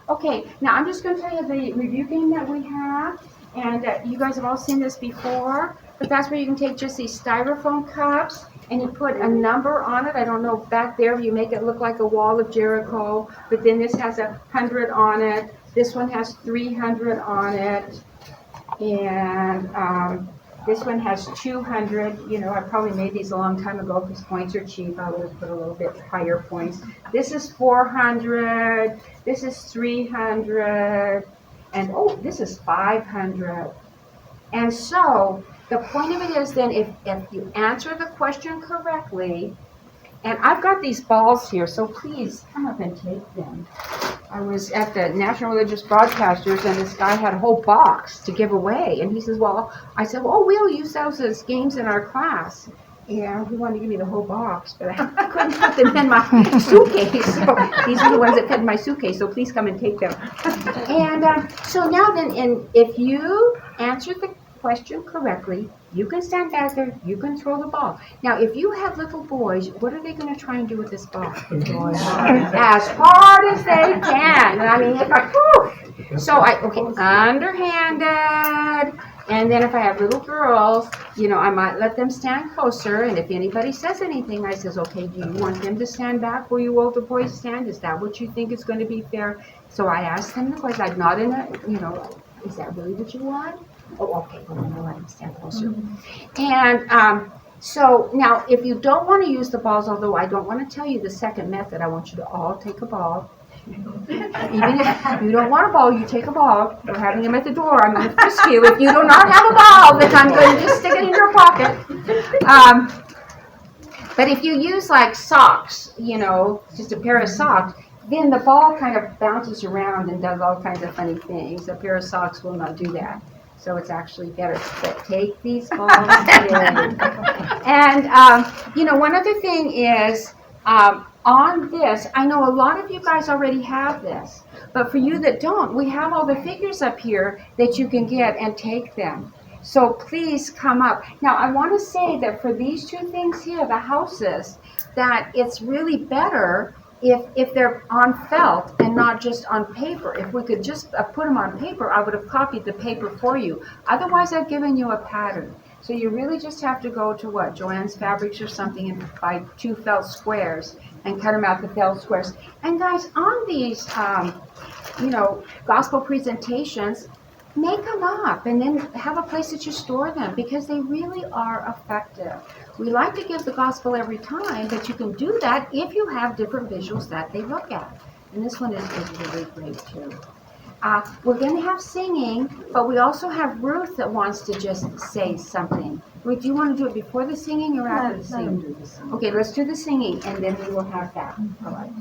Okay, now I'm just going to tell you the review game that we have, and you guys have all seen this before, but that's where you can take just these styrofoam cups and you put a number on it. I don't know, back there you make it look like a wall of Jericho, but then this has 100 on it. This one has 300 on it, and this one has 200. You know, I probably made these a long time ago because points are cheap. I would have put a little bit higher points. This is 400. This is 300. And oh, this is 500. And so the point of it is then if you answer the question correctly, and I've got these balls here, so please come up and take them. I was at the National Religious Broadcasters, and this guy had a whole box to give away. And he says, well, I said, well, we'll use those as games in our class. And he wanted to give me the whole box, but I couldn't put them in my suitcase. So these are the ones that fit in my suitcase, so please come and take them. And so now then, and if you answer the question correctly, you can stand back there, you can throw the ball. Now, if you have little boys, what are they going to try and do with this ball? As hard as they can. And I mean, it's like, whew. So underhanded. And then if I have little girls, you know, I might let them stand closer. And if anybody says anything, I says, okay, do you want them to stand back where you older boys stand? Is that what you think is going to be fair? So I ask them the question. I'm not in a, you know, is that really what you want? Oh, okay, well, then I'll let them stand closer. And so now, if you don't want to use the balls, although I don't want to tell you the second method, I want you to all take a ball. Even if you don't want a ball, you take a ball. We're having them at the door. I'm going to frisk you. If you do not have a ball, then I'm going to just stick it in your pocket. But if you use like socks, you know, just a pair of socks, then the ball kind of bounces around and does all kinds of funny things. A pair of socks will not do that. So it's actually better. But take these balls in. And, you know, one other thing is, on this, I know a lot of you guys already have this. But for you that don't, we have all the figures up here that you can get and take them. So please come up. Now, I want to say that for these two things here, the houses, that it's really better if they're on felt and not just on paper. If we could just put them on paper, I would have copied the paper for you. Otherwise, I've given you a pattern. So you really just have to go to what, Joann's Fabrics or something, and buy 2 felt squares and cut them out the felt squares. And guys, on these, you know, gospel presentations, make them up and then have a place that you store them because they really are effective. We like to give the gospel every time, but you can do that if you have different visuals that they look at. And this one is really great too. We're going to have singing, but we also have Ruth that wants to just say something. Ruth, do you want to do it before the singing or after the singing? Okay, let's do the singing, and then we will have that. All right.